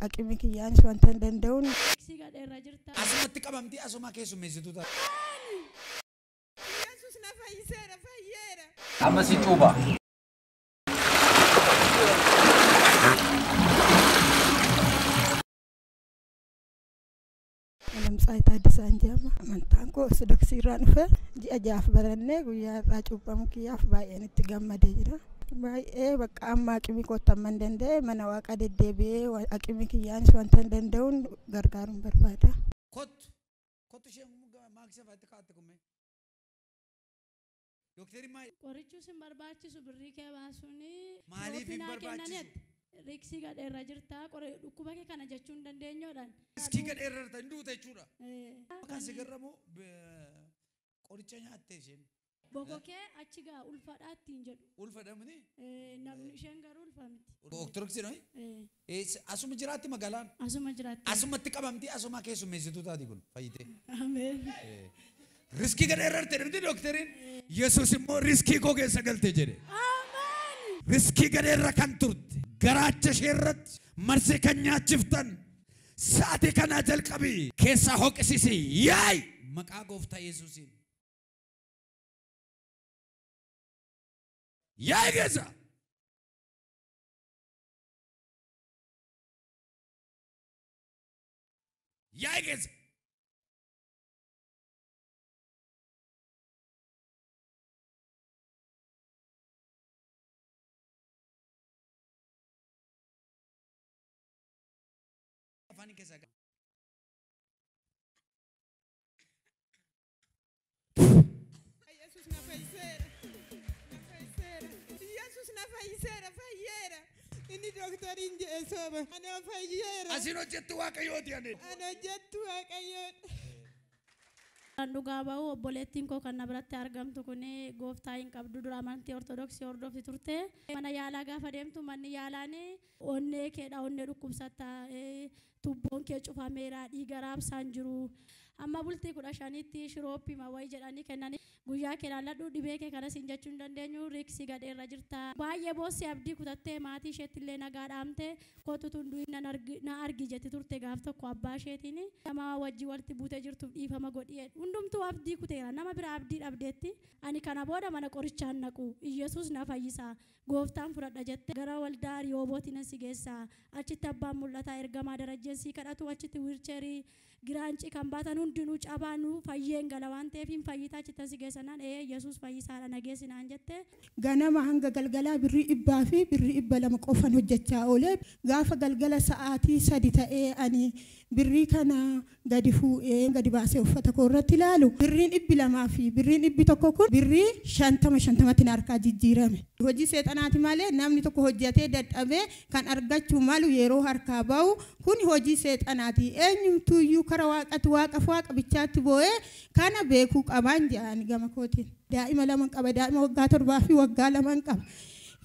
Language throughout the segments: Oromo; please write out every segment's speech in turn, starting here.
aqimi kiyyaanis wanta hin danda'uun gadheerra jirta. Asumatti qabamti asuma keessummeessitu ta'a. Yesuus na fayyiseera fayyeera. Amma si cuuba. Lamsaayi Taaddisaan jedhama. Amantaan koo Ortodoksii irraa dhufe ji'a jaaf barannee guyyaa irraa cuuphamu kiyyaaf baay'een itti gammadee jira. Baay'ee bakka amma aqimi kootamman danda'e mana waaqa deddeebi'ee aqimi kiyyaanis wanta hin danda'uun gargaaruun barbaada. Kottu ishee maaksee faatti kaa'atte kumme. Doktari maal? Qorichuu sin barbaachisu birrii kee baasuuni. Maaliif hin barbaachisu? Riksii gadheerra jirta. Dhukkuba kee kana jechuu hin dandeenyuudhaan. Riskii gadheerra jirta hin duute jechuudha. Kan si garramu qoricha nyaatte isheen. Bokokee achi gaa ulfadhaatti hin jedhu. Ulfadhamni? Namni isheen garuu ulfamti. Ortodoksii noo? Asuma jiraatti magaalaan? Asuma jiraatti. Asumatti qabamti asuma keessummeessitu taati kun fayyite. Ameen. Riskii gadheerra jirte dhimti doktariin. Yesuus immoo riskii koo keessa galte jedhe. Ameen. Riskii gadheerra kan turte garaacha ishee irratti marsee kan nyaachiftan sa'aatii kana jalqabii keessaa hoqisisi yaa'i maqaa gooftaa Yesuusiin. Yaa'i keessa. Yaa'i keessa. Afaan keessa gaa. Yesuus na fayyiseera. Yesuus na fayyiseera fayyeera. Inni doktariin jedhe sooba. Ana fayyeera. Asin hojjettu Waaqayyooti ani. Ana hojjettu Waaqayyooti. Dhugaa ba'u obboleettiin koo kan na biratti argamtu kun gooftaa hin qabdu dura amantii Ortodoksii hordofti turte. Mana yaalaa gaafa deemtu manni yaalaan onnee keedha onnee dhukkubsatta tubboon kee cufameera dhiiga raabsaan jiru. Amma bultii 15tti shirooppii mawayii jedhanii kennanii guyyaa keenan ladhu dhibee kee kanas hin jechuu hin dandeenyu riksii gadheerra jirta. Baay'ee boossee abdii kutattee maatii isheetti illee nagaa dhaamte kootu tunduu na argi jetti turte gaaf tokko abbaa isheetiin nama wajji walitti buutee jirtuuf dhiifama godhee hundumtuu abdii kuteera nama bira abdii dhabdeetti ani kana booda mana qorichaan naqu Iyesuus na fayyisa gooftaan fudhadha jette gara waldaa Riyoobootiin na si geessa achitti abbaan mul'ata ergamaa darajjeensii kadhatu achitti wiilcheerii giraanci kan baatan hundinuu cabaanu fayyeen gala waan ta'eef hin fayyitaa achitti si geessanaan Yesuus fayyisaadha nageessinaan jette. Ganama hanga galgalaa birrii 100 fi birrii 200 qofan hojjechaa oolee gaafa galgala sa'aatii 3 ta'ee ani birrii kana gadi fuudhee gadi baasee uffata koo irratti ilaalu birriin 200 fi birriin 100 kun birrii 50 harkaa jijjiirame. Hojii seexanaati malee namni tokko hojjetee dadhabee kan argachuu malu yeroo harkaa bahu kun hojii seexanaati. Eenyumtuuyyuu kara waaqa bichaatti boo'ee kana beekuu qabaan jedhani gama kootiin. Daa'ima 2 qaba daa'ima waggaa 7 fi waggaa 2 qaba.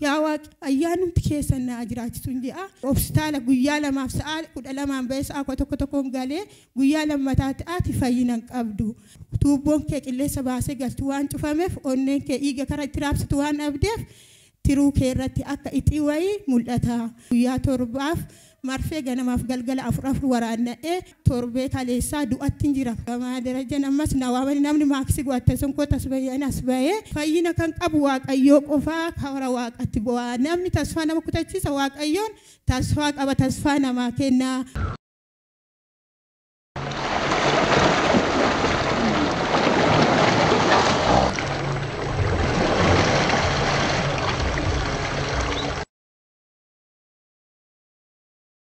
Yaa Waaqi ayyaanumti keessan na jiraachisuun jedha. Hospitaala guyyaa 2 sa'a 12 ba'ee sa'a tokkoon galee guyyaa lammataatti ati fayyina qabdu. Tuubboon kee qilleessa baasee galtu waan cufameef onneen kee dhiiga kara itti raabsitu waan dhabdeef tiruu kee irratti akka ixii wayii mul'ata. Guyyaa 7 marfee ganamaaf galgala 4 waraanna'ee torbee kaleessaa du'atti jira. Gamaa daraja namas nawaamani namni maaksii godhatte sun koo tasbayyaan as ba'ee fayyina kan qabu Waaqayyoo qofaa kara waaqatti bu'aa. Namni tasfaa nama kutachiisa Waaqayyoon tasfaa qaba tasfaa namaa kenna.